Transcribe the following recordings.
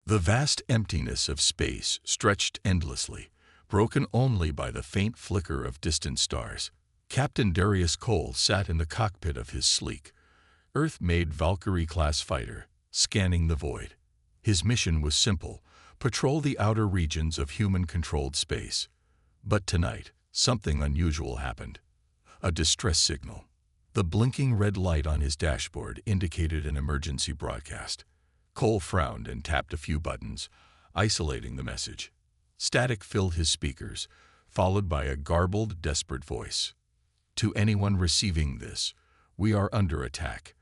The vast emptiness of space stretched endlessly, broken only by the faint flicker of distant stars. Captain Darius Cole sat in the cockpit of his sleek, Earth-made Valkyrie-class fighter, scanning the void. His mission was simple: patrol the outer regions of human-controlled space. But tonight, something unusual happened. A distress signal. The blinking red light on his dashboard indicated an emergency broadcast. Cole frowned and tapped a few buttons, isolating the message. Static filled his speakers, followed by a garbled, desperate voice. To anyone receiving this, we are under attack.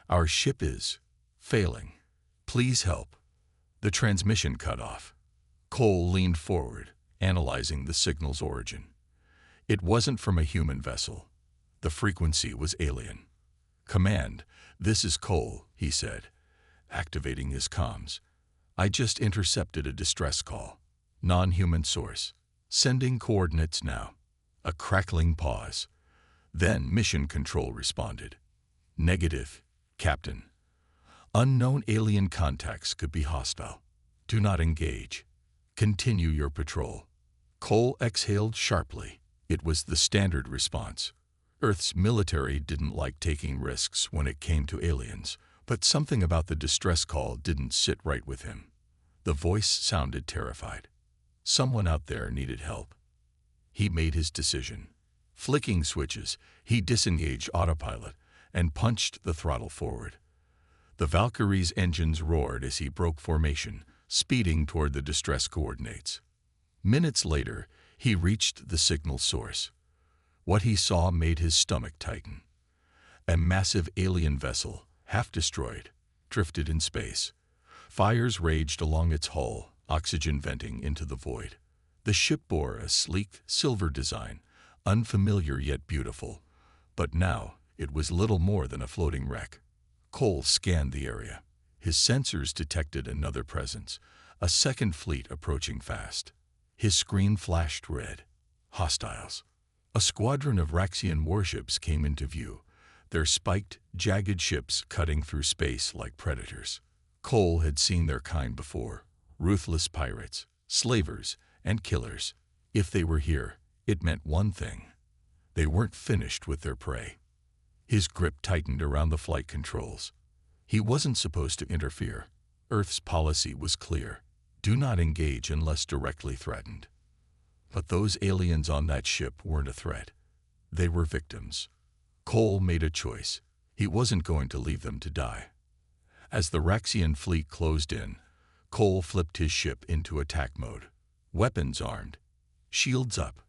Our ship is failing. Please help. The transmission cut off. Cole leaned forward, analyzing the signal's origin. It wasn't from a human vessel. The frequency was alien. "Command, this is Cole," he said, activating his comms. "I just intercepted a distress call. Non-human source. Sending coordinates now." A crackling pause. Then Mission Control responded. "Negative, Captain. Unknown alien contacts could be hostile. Do not engage. Continue your patrol." Cole exhaled sharply. It was the standard response. Earth's military didn't like taking risks when it came to aliens, but something about the distress call didn't sit right with him. The voice sounded terrified. Someone out there needed help. He made his decision. Flicking switches, he disengaged autopilot and punched the throttle forward. The Valkyrie's engines roared as he broke formation, speeding toward the distress coordinates. Minutes later, he reached the signal source. What he saw made his stomach tighten. A massive alien vessel, half destroyed, drifted in space. Fires raged along its hull, oxygen venting into the void. The ship bore a sleek, silver design, unfamiliar yet beautiful, but now it was little more than a floating wreck. Cole scanned the area. His sensors detected another presence, a second fleet approaching fast. His screen flashed red. Hostiles. A squadron of Raxian warships came into view, their spiked, jagged ships cutting through space like predators. Cole had seen their kind before: ruthless pirates, slavers, and killers. If they were here, it meant one thing: they weren't finished with their prey. His grip tightened around the flight controls. He wasn't supposed to interfere. Earth's policy was clear: do not engage unless directly threatened. But those aliens on that ship weren't a threat. They were victims. Cole made a choice. He wasn't going to leave them to die. As the Raxian fleet closed in, Cole flipped his ship into attack mode. Weapons armed. Shields up.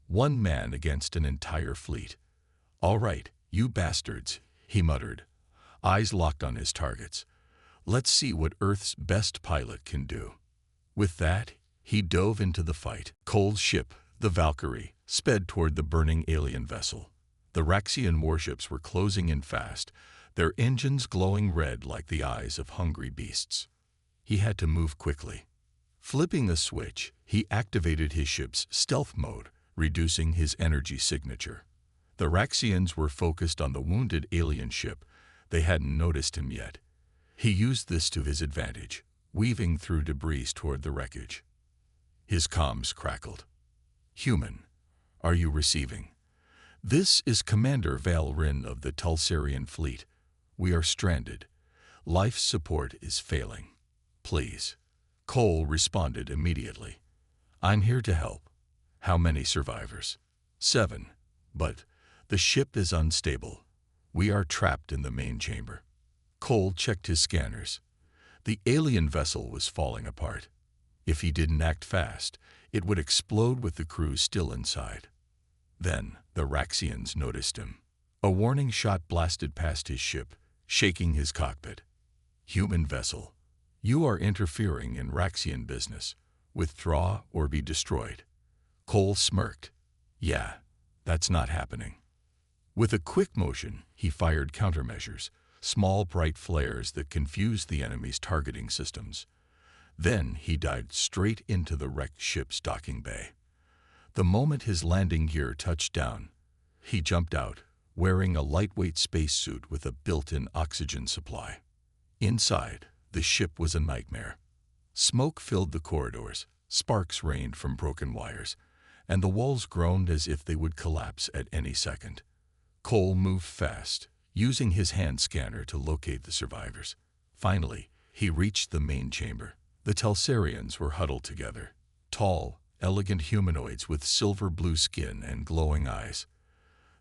One man against an entire fleet. "All right, you bastards," he muttered, eyes locked on his targets. "Let's see what Earth's best pilot can do." With that, he dove into the fight. Cole's ship, the Valkyrie, sped toward the burning alien vessel. The Raxian warships were closing in fast, their engines glowing red like the eyes of hungry beasts. He had to move quickly. Flipping a switch, he activated his ship's stealth mode, reducing his energy signature. The Raxians were focused on the wounded alien ship. They hadn't noticed him yet. He used this to his advantage, weaving through debris toward the wreckage. His comms crackled. "Human, are you receiving? This is Commander Val Rin of the Tulsarian fleet. We are stranded. Life support is failing. Please." Cole responded immediately. "I'm here to help. How many survivors?" 7. "But the ship is unstable. We are trapped in the main chamber." Cole checked his scanners. The alien vessel was falling apart. If he didn't act fast, it would explode with the crew still inside. Then the Raxians noticed him. A warning shot blasted past his ship, shaking his cockpit. "Human vessel, you are interfering in Raxian business. Withdraw or be destroyed." Cole smirked. "Yeah, that's not happening." With a quick motion, he fired countermeasures, small bright flares that confused the enemy's targeting systems. Then he dived straight into the wrecked ship's docking bay. The moment his landing gear touched down, he jumped out, wearing a lightweight spacesuit with a built-in oxygen supply. Inside, the ship was a nightmare. Smoke filled the corridors, sparks rained from broken wires, and the walls groaned as if they would collapse at any second. Cole moved fast, using his hand scanner to locate the survivors. Finally, he reached the main chamber. The Telsarians were huddled together, tall, elegant humanoids with silver-blue skin and glowing eyes.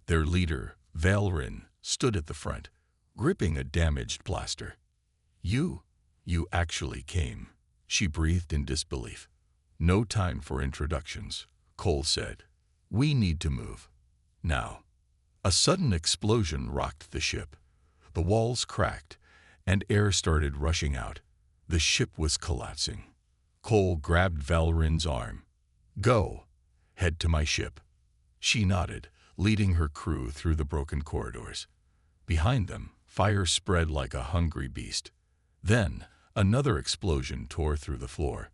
Their leader, Valrin, stood at the front, gripping a damaged blaster. You actually came," she breathed in disbelief. "No time for introductions," Cole said. "We need to move. Now." A sudden explosion rocked the ship. The walls cracked, and air started rushing out. The ship was collapsing. Cole grabbed Valrin's arm. "Go. Head to my ship." She nodded, leading her crew through the broken corridors. Behind them, fire spread like a hungry beast. Then, another explosion tore through the floor.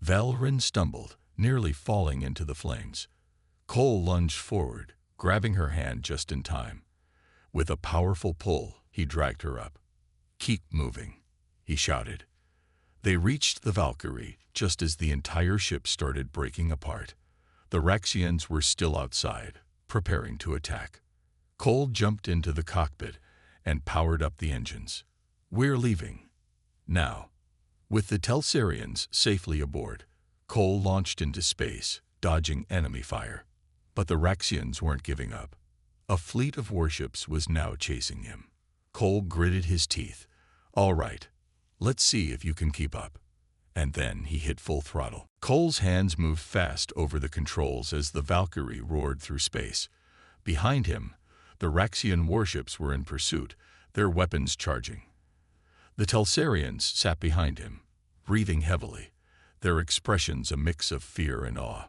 Valrin stumbled, nearly falling into the flames. Cole lunged forward, grabbing her hand just in time. With a powerful pull, he dragged her up. "Keep moving," he shouted. They reached the Valkyrie just as the entire ship started breaking apart. The Raxians were still outside, preparing to attack. Cole jumped into the cockpit and powered up the engines. "We're leaving. Now." With the Telsarians safely aboard, Cole launched into space, dodging enemy fire. But the Raxians weren't giving up. A fleet of warships was now chasing him. Cole gritted his teeth. "All right, let's see if you can keep up." And then he hit full throttle. Cole's hands moved fast over the controls as the Valkyrie roared through space. Behind him, the Raxian warships were in pursuit, their weapons charging. The Telsarians sat behind him, breathing heavily, their expressions a mix of fear and awe.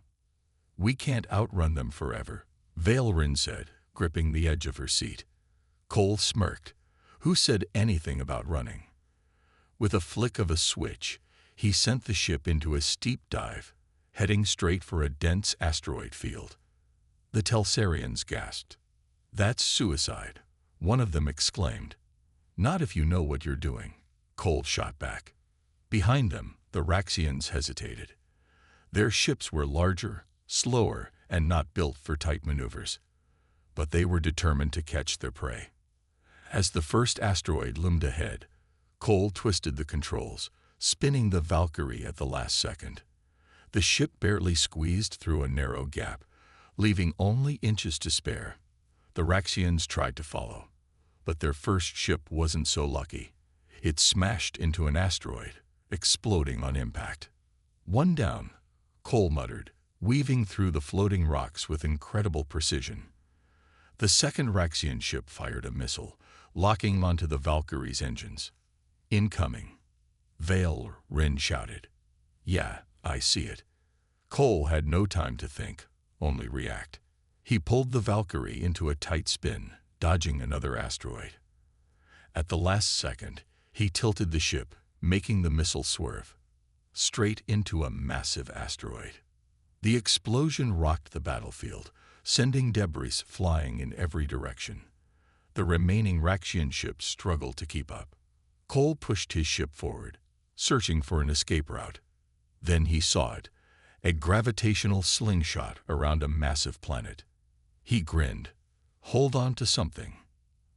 "We can't outrun them forever," Valrin said, gripping the edge of her seat. Cole smirked. Who said anything about running? With a flick of a switch, he sent the ship into a steep dive, heading straight for a dense asteroid field. The Telsarians gasped. "That's suicide," one of them exclaimed. "Not if you know what you're doing," Cole shot back. Behind them, the Raxians hesitated. Their ships were larger, slower, and not built for tight maneuvers. But they were determined to catch their prey. As the first asteroid loomed ahead, Cole twisted the controls, spinning the Valkyrie at the last second. The ship barely squeezed through a narrow gap, leaving only inches to spare. The Raxians tried to follow, but their first ship wasn't so lucky. It smashed into an asteroid, exploding on impact. "One down," Cole muttered, weaving through the floating rocks with incredible precision. The second Raxian ship fired a missile, locking onto the Valkyrie's engines. "Incoming," Valrin shouted. "Yeah, I see it." Cole had no time to think, only react. He pulled the Valkyrie into a tight spin, dodging another asteroid. At the last second, he tilted the ship, making the missile swerve straight into a massive asteroid. The explosion rocked the battlefield, sending debris flying in every direction. The remaining Raxian ships struggled to keep up. Cole pushed his ship forward, searching for an escape route. Then he saw it, a gravitational slingshot around a massive planet. He grinned. "Hold on to something."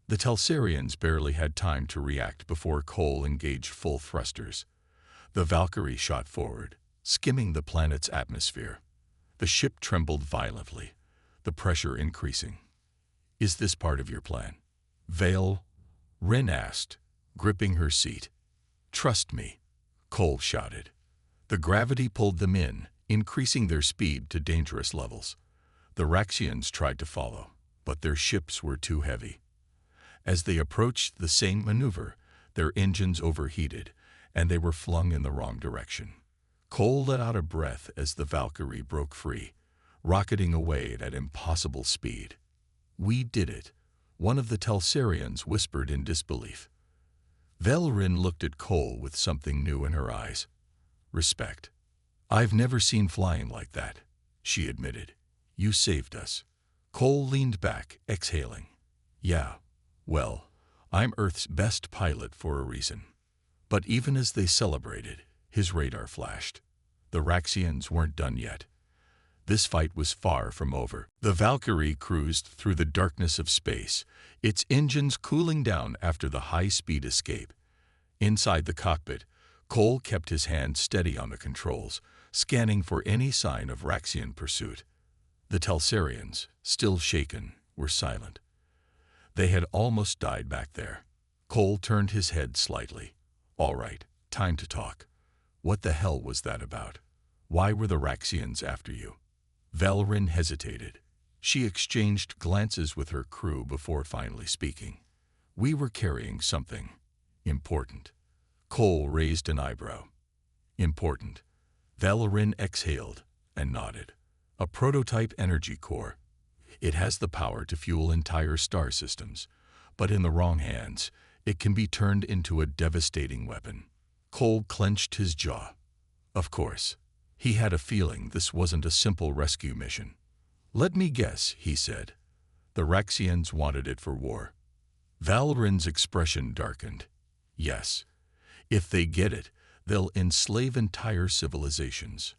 The Telsarians barely had time to react before Cole engaged full thrusters. The Valkyrie shot forward, skimming the planet's atmosphere. The ship trembled violently, the pressure increasing. "Is this part of your plan?" Valrin asked, gripping her seat. "Trust me," Cole shouted. The gravity pulled them in, increasing their speed to dangerous levels. The Raxians tried to follow, but their ships were too heavy. As they approached the same maneuver, their engines overheated, and they were flung in the wrong direction. Cole let out a breath as the Valkyrie broke free, rocketing away at impossible speed. "We did it," one of the Telsarians whispered in disbelief. Valrin looked at Cole with something new in her eyes. "Respect." "I've never seen flying like that," she admitted. "You saved us." Cole leaned back, exhaling. "Yeah, well, I'm Earth's best pilot for a reason." But even as they celebrated, His radar flashed. The Raxians weren't done yet. This fight was far from over. The Valkyrie cruised through the darkness of space, its engines cooling down after the high-speed escape. Inside the cockpit, Cole kept his hand steady on the controls, scanning for any sign of Raxian pursuit. The Telsarians, still shaken, were silent. They had almost died back there. Cole turned his head slightly. All right, time to talk. What the hell was that about? Why were the Raxians after you? Valerin hesitated. She exchanged glances with her crew before finally speaking. We were carrying something important. Cole raised an eyebrow. Important. Valerin exhaled and nodded. A prototype energy core. It has the power to fuel entire star systems, but in the wrong hands, it can be turned into a devastating weapon. Cole clenched his jaw. Of course, he had a feeling this wasn't a simple rescue mission. Let me guess, he said. The Raxians wanted it for war. Valerin's expression darkened. Yes. If they get it, they'll enslave entire civilizations.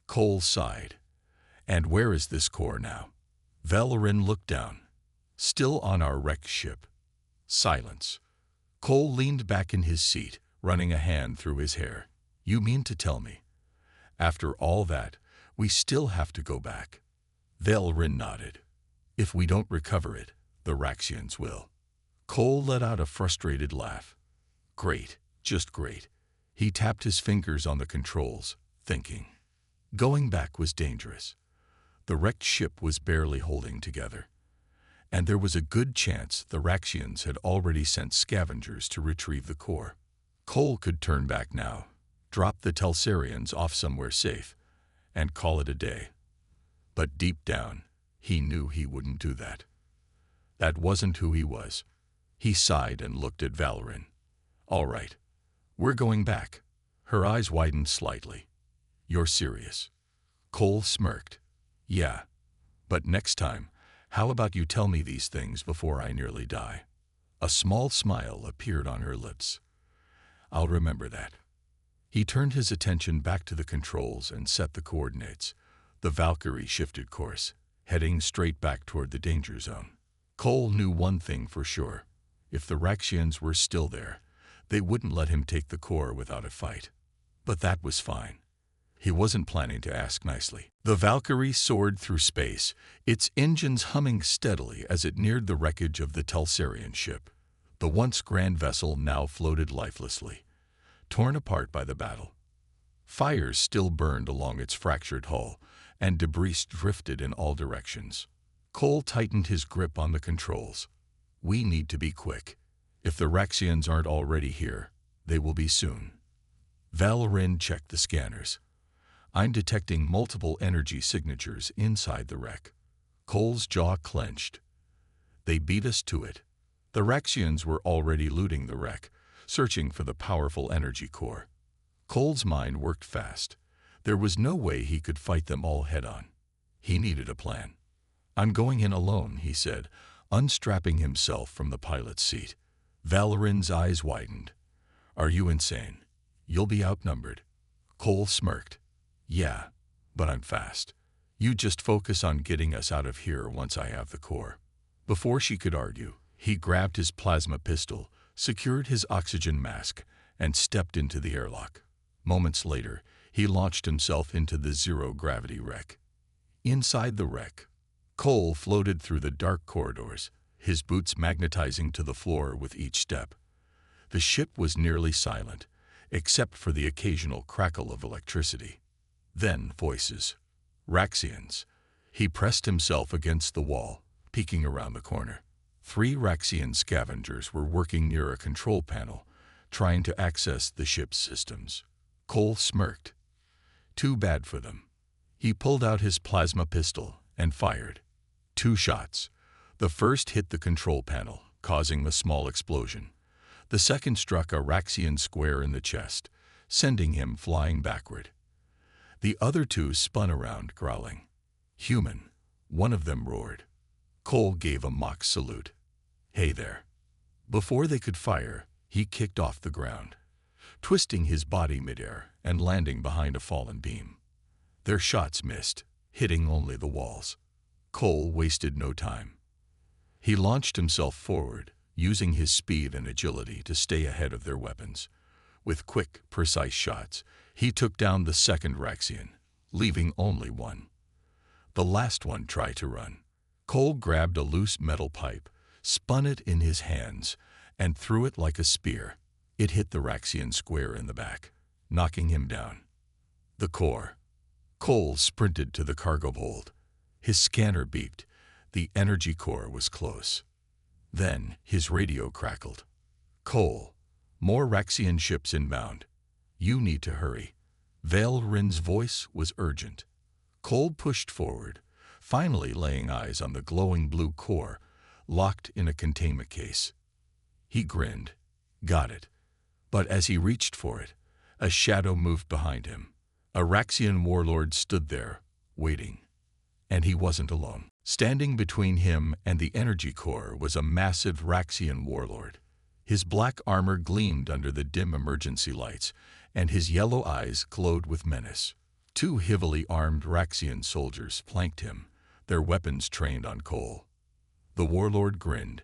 Cole sighed. And where is this core now? Valerin looked down. Still on our wrecked ship. Silence. Cole leaned back in his seat, running a hand through his hair. You mean to tell me, after all that, we still have to go back? Valerin nodded. If we don't recover it, the Raxians will. Cole let out a frustrated laugh. Great, just great. He tapped his fingers on the controls, thinking. Going back was dangerous. The wrecked ship was barely holding together. And there was a good chance the Raxians had already sent scavengers to retrieve the core. Cole could turn back now, drop the Telsarians off somewhere safe, and call it a day. But deep down, he knew he wouldn't do that. That wasn't who he was. He sighed and looked at Valerin. All right, we're going back. Her eyes widened slightly. You're serious? Cole smirked. Yeah, but next time, how about you tell me these things before I nearly die? A small smile appeared on her lips. I'll remember that. He turned his attention back to the controls and set the coordinates. The Valkyrie shifted course, heading straight back toward the danger zone. Cole knew one thing for sure. If the Raxians were still there, they wouldn't let him take the core without a fight. But that was fine. He wasn't planning to ask nicely. The Valkyrie soared through space, its engines humming steadily as it neared the wreckage of the Telsarian ship. The once grand vessel now floated lifelessly, torn apart by the battle. Fires still burned along its fractured hull, and debris drifted in all directions. Cole tightened his grip on the controls. We need to be quick. If the Raxians aren't already here, they will be soon. Valerin checked the scanners. I'm detecting multiple energy signatures inside the wreck. Cole's jaw clenched. They beat us to it. The Raxians were already looting the wreck, searching for the powerful energy core. Cole's mind worked fast. There was no way he could fight them all head-on. He needed a plan. I'm going in alone, he said, unstrapping himself from the pilot's seat. Valerin's eyes widened. Are you insane? You'll be outnumbered. Cole smirked. Yeah, but I'm fast. You just focus on getting us out of here once I have the core. Before she could argue, he grabbed his plasma pistol, secured his oxygen mask, and stepped into the airlock. Moments later, he launched himself into the zero-gravity wreck. Inside the wreck, Cole floated through the dark corridors, his boots magnetizing to the floor with each step. The ship was nearly silent, except for the occasional crackle of electricity. Then voices. Raxians. He pressed himself against the wall, peeking around the corner. 3 Raxian scavengers were working near a control panel, trying to access the ship's systems. Cole smirked. Too bad for them. He pulled out his plasma pistol and fired. 2 shots. The first hit the control panel, causing a small explosion. The second struck a Raxian square in the chest, sending him flying backward. The other 2 spun around, growling. Human, one of them roared. Cole gave a mock salute. Hey there. Before they could fire, he kicked off the ground. twisting his body midair and landing behind a fallen beam. Their shots missed, hitting only the walls. Cole wasted no time. He launched himself forward, using his speed and agility to stay ahead of their weapons. With quick, precise shots, he took down the second Raxian, leaving only one. The last one tried to run. Cole grabbed a loose metal pipe, spun it in his hands, and threw it like a spear. It hit the Raxian square in the back, knocking him down. The core. Cole sprinted to the cargo hold. His scanner beeped. The energy core was close. Then his radio crackled. "Cole, more Raxian ships inbound. You need to hurry." Valrin's voice was urgent. Cole pushed forward, finally laying eyes on the glowing blue core, locked in a containment case. He grinned. Got it. But as he reached for it, a shadow moved behind him. A Raxian warlord stood there, waiting. And he wasn't alone. Standing between him and the energy core was a massive Raxian warlord. His black armor gleamed under the dim emergency lights, and his yellow eyes glowed with menace. Two heavily armed Raxian soldiers flanked him, their weapons trained on Cole. The warlord grinned.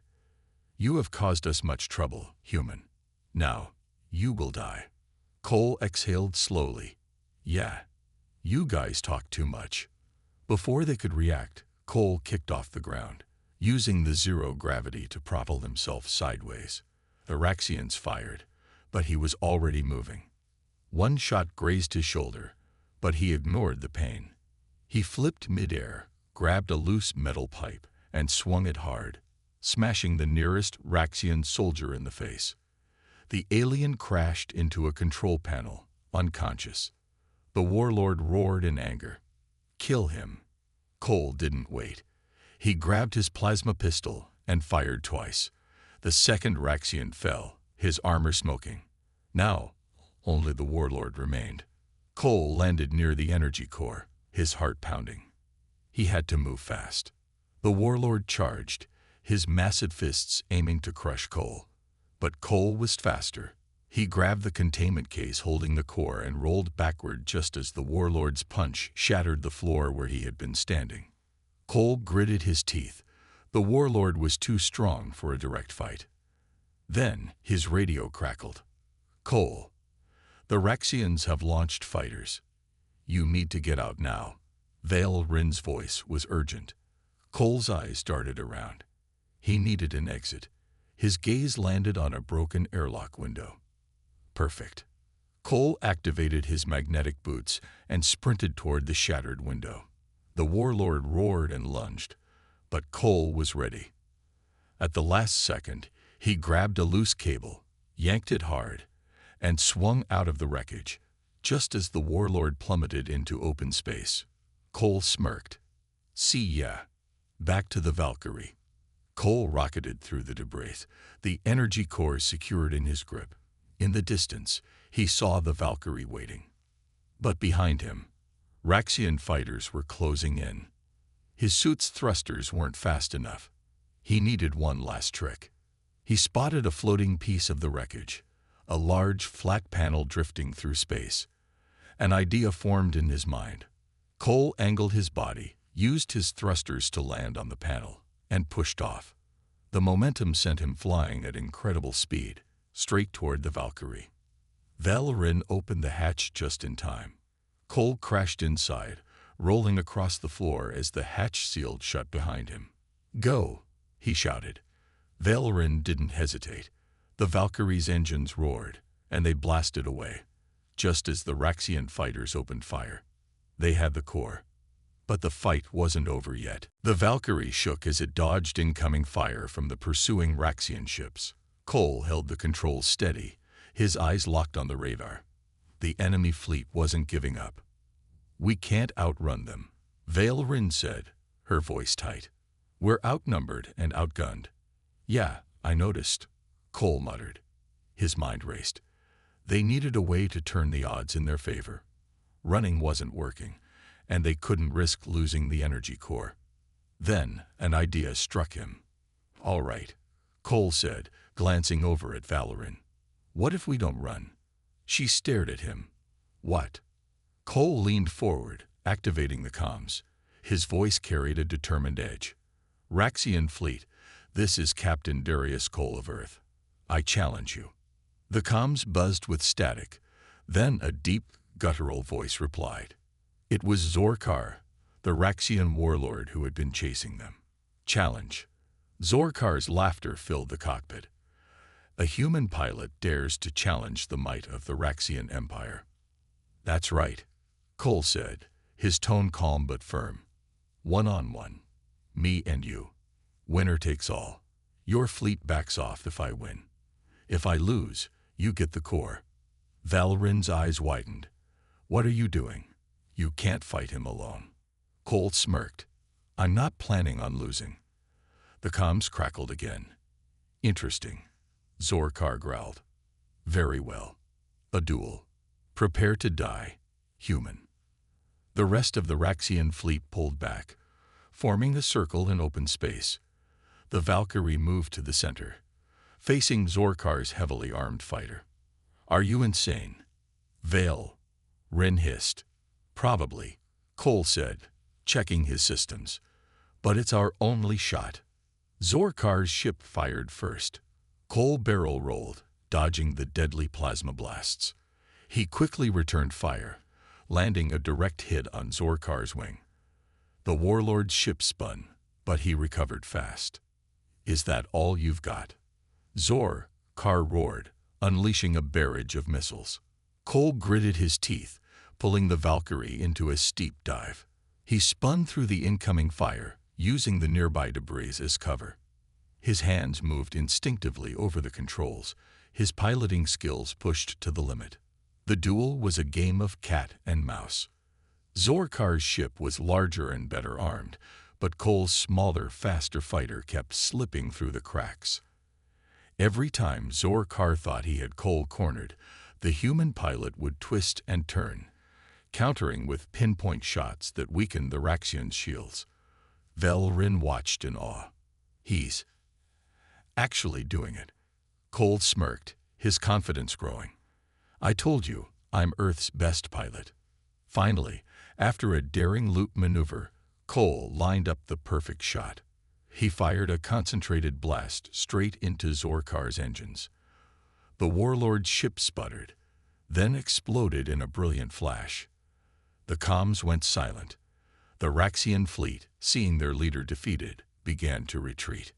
"You have caused us much trouble, human. Now, you will die." Cole exhaled slowly. "Yeah, you guys talk too much." Before they could react, Cole kicked off the ground, using the zero gravity to propel himself sideways. The Raxians fired, but he was already moving. One shot grazed his shoulder, but he ignored the pain. He flipped midair, grabbed a loose metal pipe, and swung it hard, smashing the nearest Raxian soldier in the face. The alien crashed into a control panel, unconscious. The warlord roared in anger. "Kill him." Cole didn't wait. He grabbed his plasma pistol and fired twice. The second Raxian fell, his armor smoking. Now, only the warlord remained. Cole landed near the energy core, his heart pounding. He had to move fast. The warlord charged, his massive fists aiming to crush Cole. But Cole was faster. He grabbed the containment case holding the core and rolled backward just as the warlord's punch shattered the floor where he had been standing. Cole gritted his teeth. The warlord was too strong for a direct fight. Then his radio crackled. "Cole, the Raxians have launched fighters. You need to get out now." Valrin's voice was urgent. Cole's eyes darted around. He needed an exit. His gaze landed on a broken airlock window. Perfect. Cole activated his magnetic boots and sprinted toward the shattered window. The warlord roared and lunged, but Cole was ready. At the last second, he grabbed a loose cable, yanked it hard, and swung out of the wreckage, just as the warlord plummeted into open space. Cole smirked. "See ya." Back to the Valkyrie. Cole rocketed through the debris, the energy core secured in his grip. In the distance, he saw the Valkyrie waiting. But behind him, Raxian fighters were closing in. His suit's thrusters weren't fast enough. He needed one last trick. He spotted a floating piece of the wreckage, a large, flat panel drifting through space. An idea formed in his mind. Cole angled his body, used his thrusters to land on the panel, and pushed off. The momentum sent him flying at incredible speed, straight toward the Valkyrie. Valrin opened the hatch just in time. Cole crashed inside, rolling across the floor as the hatch sealed shut behind him. "Go!" he shouted. Valrin didn't hesitate. The Valkyrie's engines roared, and they blasted away, just as the Raxian fighters opened fire. They had the core. But the fight wasn't over yet. The Valkyrie shook as it dodged incoming fire from the pursuing Raxian ships. Cole held the controls steady, his eyes locked on the radar. The enemy fleet wasn't giving up. "We can't outrun them," Valrin said, her voice tight. "We're outnumbered and outgunned." "Yeah, I noticed," Cole muttered. His mind raced. They needed a way to turn the odds in their favor. Running wasn't working, and they couldn't risk losing the energy core. Then an idea struck him. "All right," Cole said, glancing over at Valrin. "What if we don't run? She stared at him. What? Cole leaned forward, activating the comms. His voice carried a determined edge. Raxian fleet, this is Captain Darius Cole of Earth. I challenge you. The comms buzzed with static. Then a deep, guttural voice replied. It was Zorkar, the Raxian warlord who had been chasing them. Challenge. Zorkar's laughter filled the cockpit. A human pilot dares to challenge the might of the Raxian Empire. That's right, Cole said, his tone calm but firm. One-on-one. Me and you. Winner takes all. Your fleet backs off if I win. If I lose, you get the core. Valrin's eyes widened. What are you doing? You can't fight him alone. Cole smirked. I'm not planning on losing. The comms crackled again. Interesting. Zorkar growled. Very well. A duel. Prepare to die, human. The rest of the Raxian fleet pulled back, forming a circle in open space. The Valkyrie moved to the center, facing Zorkar's heavily armed fighter. Are you insane? Rin hissed. Probably, Cole said, checking his systems. But it's our only shot. Zorkar's ship fired first. Cole barrel rolled, dodging the deadly plasma blasts. He quickly returned fire, landing a direct hit on Zorkar's wing. The warlord's ship spun, but he recovered fast. Is that all you've got? Zorkar roared, unleashing a barrage of missiles. Cole gritted his teeth, pulling the Valkyrie into a steep dive. He spun through the incoming fire, using the nearby debris as cover. His hands moved instinctively over the controls, his piloting skills pushed to the limit. The duel was a game of cat and mouse. Zorkar's ship was larger and better armed, but Cole's smaller, faster fighter kept slipping through the cracks. Every time Zorkar thought he had Cole cornered, the human pilot would twist and turn, countering with pinpoint shots that weakened the Raxian's shields. Valrin watched in awe. He's actually doing it. Cole smirked, his confidence growing. I told you, I'm Earth's best pilot. Finally, after a daring loop maneuver, Cole lined up the perfect shot. He fired a concentrated blast straight into Zorkar's engines. The warlord's ship sputtered, then exploded in a brilliant flash. The comms went silent. The Raxian fleet, seeing their leader defeated, began to retreat.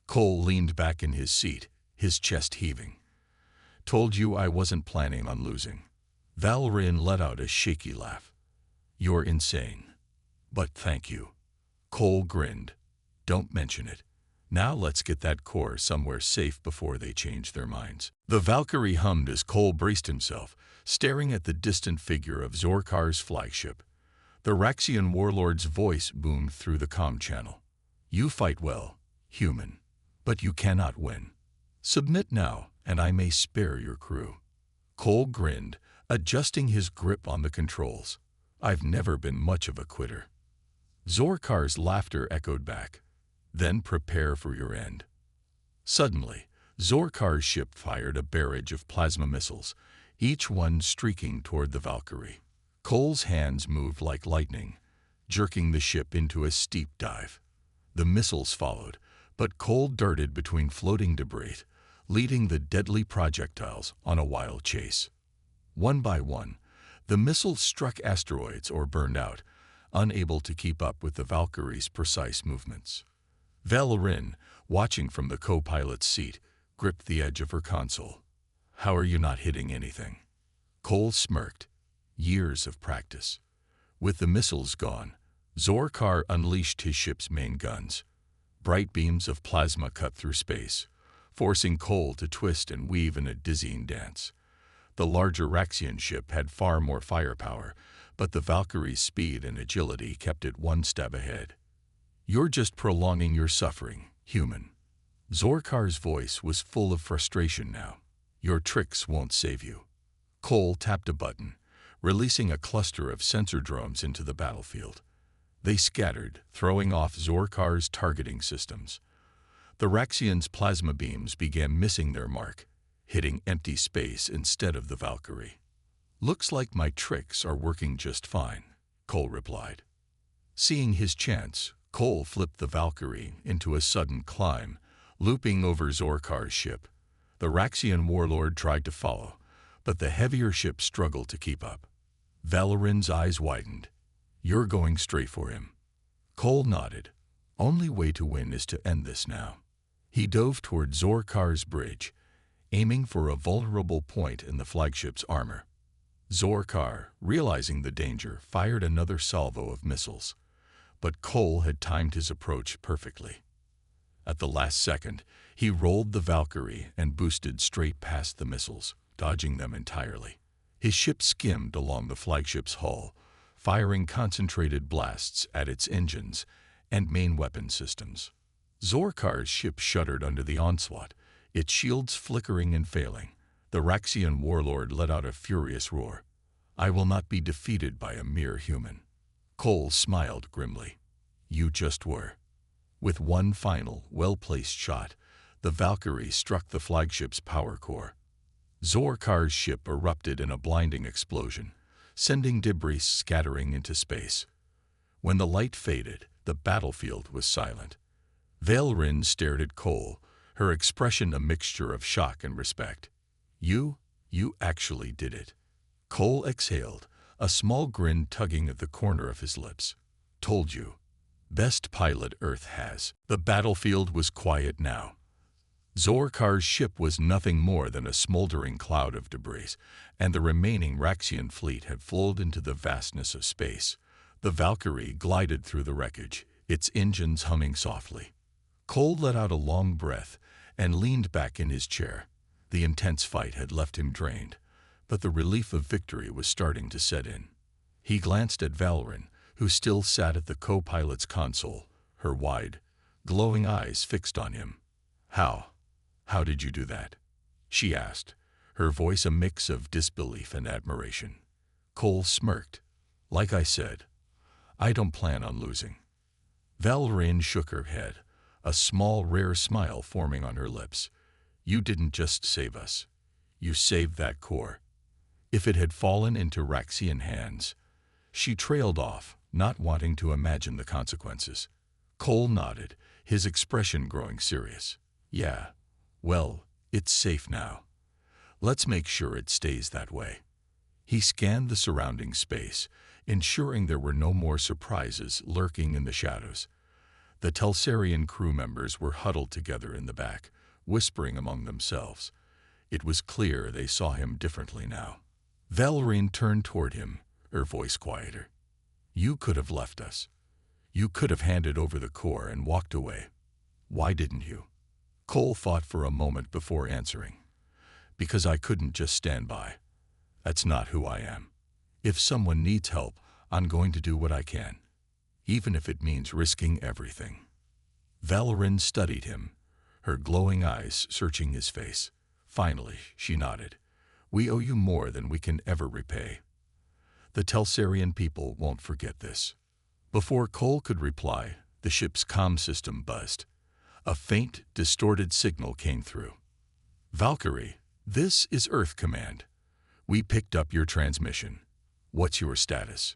Cole leaned back in his seat, his chest heaving. Told you I wasn't planning on losing. Valrin let out a shaky laugh. You're insane. But thank you. Cole grinned. Don't mention it. Now let's get that core somewhere safe before they change their minds. The Valkyrie hummed as Cole braced himself, staring at the distant figure of Zorkar's flagship. The Raxian warlord's voice boomed through the comm channel. You fight well, human, but you cannot win. Submit now, and I may spare your crew. Cole grinned, adjusting his grip on the controls. I've never been much of a quitter. Zorkar's laughter echoed back. Then prepare for your end. Suddenly, Zorkar's ship fired a barrage of plasma missiles, each one streaking toward the Valkyrie. Cole's hands moved like lightning, jerking the ship into a steep dive. The missiles followed, but Cole darted between floating debris, leading the deadly projectiles on a wild chase. One by one, the missiles struck asteroids or burned out, unable to keep up with the Valkyrie's precise movements. Valrin, watching from the co-pilot's seat, gripped the edge of her console. How are you not hitting anything? Cole smirked. Years of practice. With the missiles gone, Zorkar unleashed his ship's main guns. Bright beams of plasma cut through space, forcing Cole to twist and weave in a dizzying dance. The larger Raxian ship had far more firepower, but the Valkyrie's speed and agility kept it one step ahead. You're just prolonging your suffering, human. Zorkar's voice was full of frustration now. Your tricks won't save you. Cole tapped a button, releasing a cluster of sensor drones into the battlefield. They scattered, throwing off Zorkar's targeting systems. The Raxian's plasma beams began missing their mark. hitting empty space instead of the Valkyrie. "Looks like my tricks are working just fine," Cole replied. Seeing his chance, Cole flipped the Valkyrie into a sudden climb, looping over Zorkar's ship. The Raxian warlord tried to follow, but the heavier ship struggled to keep up. Valorin's eyes widened. "You're going straight for him." Cole nodded. "Only way to win is to end this now." He dove toward Zorkar's bridge, aiming for a vulnerable point in the flagship's armor. Zorkar, realizing the danger, fired another salvo of missiles, but Cole had timed his approach perfectly. At the last second, he rolled the Valkyrie and boosted straight past the missiles, dodging them entirely. His ship skimmed along the flagship's hull, firing concentrated blasts at its engines and main weapon systems. Zorkar's ship shuddered under the onslaught, its shields flickering and failing. The Raxian warlord let out a furious roar. "I will not be defeated by a mere human." Cole smiled grimly. "You just were." With one final, well-placed shot, the Valkyrie struck the flagship's power core. Zorkar's ship erupted in a blinding explosion, sending debris scattering into space. When the light faded, the battlefield was silent. Valorin stared at Cole, her expression a mixture of shock and respect. You actually did it." Cole exhaled, a small grin tugging at the corner of his lips. "Told you. Best pilot Earth has." The battlefield was quiet now. Zorkar's ship was nothing more than a smoldering cloud of debris, and the remaining Raxian fleet had flowed into the vastness of space. The Valkyrie glided through the wreckage, its engines humming softly. Cole let out a long breath and leaned back in his chair. The intense fight had left him drained, but the relief of victory was starting to set in. He glanced at Valorin, who still sat at the co-pilot's console, her wide, glowing eyes fixed on him. How did you do that?" she asked, her voice a mix of disbelief and admiration. Cole smirked. "Like I said, I don't plan on losing." Valorin shook her head, a small, rare smile forming on her lips. "You didn't just save us. You saved that core. If it had fallen into Raxian hands..." She trailed off, not wanting to imagine the consequences. Cole nodded, his expression growing serious. "Yeah, well, it's safe now. Let's make sure it stays that way." He scanned the surrounding space, ensuring there were no more surprises lurking in the shadows. The Telsarian crew members were huddled together in the back, whispering among themselves. It was clear they saw him differently now. Valorin turned toward him, her voice quieter. "You could have left us. You could have handed over the core and walked away. Why didn't you?" Cole thought for a moment before answering. "Because I couldn't just stand by. That's not who I am. If someone needs help, I'm going to do what I can, even if it means risking everything." Valorin studied him, her glowing eyes searching his face. Finally, she nodded. "We owe you more than we can ever repay. The Telsarian people won't forget this." Before Cole could reply, the ship's comm system buzzed. A faint, distorted signal came through. "Valkyrie, this is Earth Command. We picked up your transmission. What's your status?"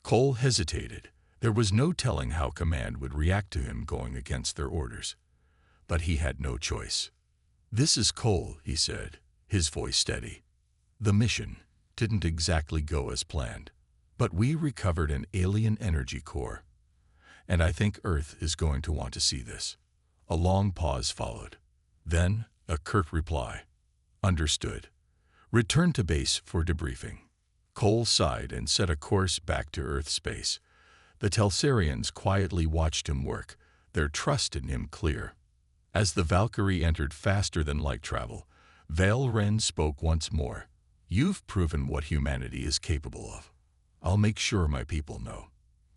Cole hesitated. There was no telling how Command would react to him going against their orders. But he had no choice. "This is Cole," he said, his voice steady. "The mission didn't exactly go as planned, but we recovered an alien energy core. And I think Earth is going to want to see this." A long pause followed. Then, a curt reply. "Understood. Return to base for debriefing." Cole sighed and set a course back to Earth space. The Telsarians quietly watched him work, their trust in him clear. As the Valkyrie entered faster than light travel, Valorin spoke once more. "You've proven what humanity is capable of. I'll make sure my people know.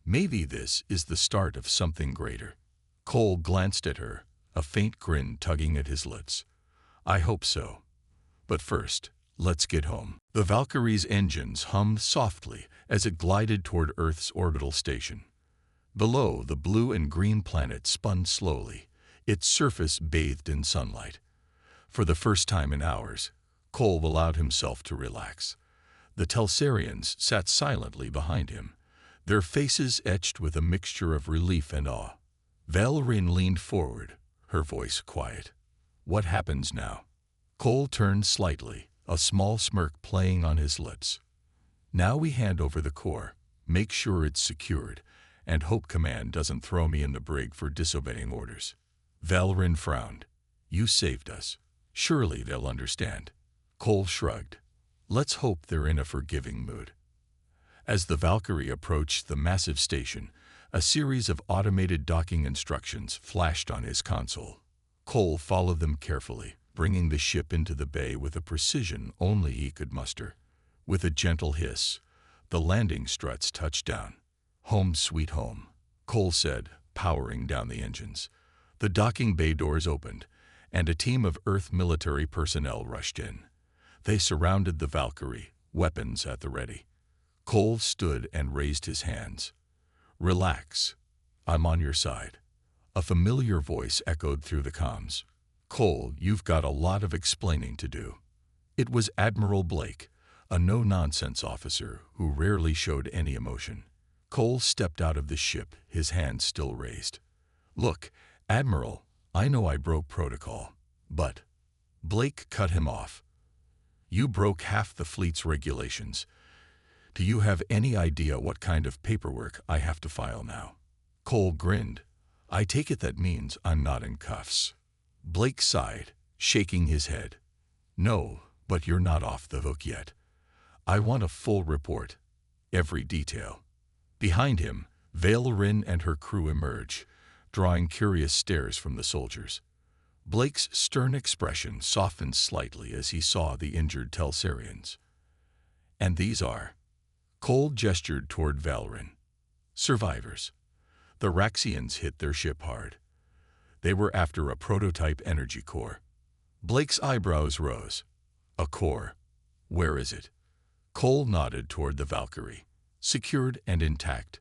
Maybe this is the start of something greater." Cole glanced at her, a faint grin tugging at his lips. "I hope so. But first, let's get home." The Valkyrie's engines hummed softly as it glided toward Earth's orbital station. Below, the blue and green planet spun slowly, its surface bathed in sunlight. For the first time in hours, Cole allowed himself to relax. The Telsarians sat silently behind him, their faces etched with a mixture of relief and awe. Valerian leaned forward, her voice quiet. "What happens now?" Cole turned slightly, a small smirk playing on his lips. "Now we hand over the core, make sure it's secured, and hope Command doesn't throw me in the brig for disobeying orders." Valerian frowned. "You saved us. Surely they'll understand." Cole shrugged. "Let's hope they're in a forgiving mood." As the Valkyrie approached the massive station, a series of automated docking instructions flashed on his console. Cole followed them carefully, bringing the ship into the bay with a precision only he could muster. With a gentle hiss, the landing struts touched down. "Home sweet home," Cole said, powering down the engines. The docking bay doors opened, and a team of Earth military personnel rushed in. They surrounded the Valkyrie, weapons at the ready. Cole stood and raised his hands. "Relax. I'm on your side." A familiar voice echoed through the comms. "Cole, you've got a lot of explaining to do." It was Admiral Blake, a no-nonsense officer who rarely showed any emotion. Cole stepped out of the ship, his hands still raised. "Look, Admiral, I know I broke protocol, but—" Blake cut him off. "You broke half the fleet's regulations. Do you have any idea what kind of paperwork I have to file now?" Cole grinned. "I take it that means I'm not in cuffs." Blake sighed, shaking his head. "No, but you're not off the hook yet. I want a full report, every detail." Behind him, Valerian and her crew emerge, drawing curious stares from the soldiers. Blake's stern expression softened slightly as he saw the injured Telsarians. "And these are—" Cole gestured toward Valerian. "Survivors. The Raxians hit their ship hard. They were after a prototype energy core." Blake's eyebrows rose. "A core? Where is it?" Cole nodded toward the Valkyrie. "Secured and intact.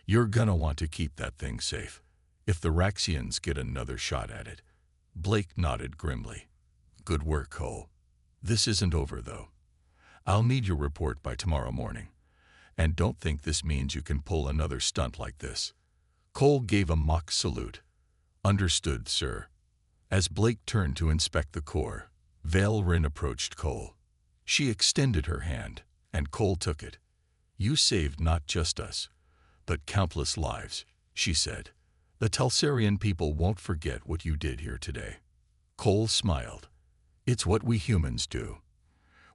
You're gonna want to keep that thing safe, if the Raxians get another shot at it." Blake nodded grimly. "Good work, Cole. This isn't over, though. I'll need your report by tomorrow morning. And don't think this means you can pull another stunt like this." Cole gave a mock salute. "Understood, sir." As Blake turned to inspect the core, Valerian approached Cole. She extended her hand, and Cole took it. "You saved not just us, but countless lives," she said. "The Telsarian people won't forget what you did here today." Cole smiled. "It's what we humans do.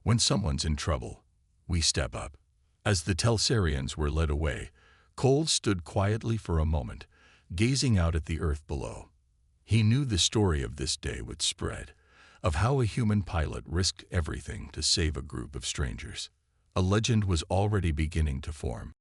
When someone's in trouble, we step up." As the Telsarians were led away, Cole stood quietly for a moment, gazing out at the earth below. He knew the story of this day would spread, of how a human pilot risked everything to save a group of strangers. A legend was already beginning to form.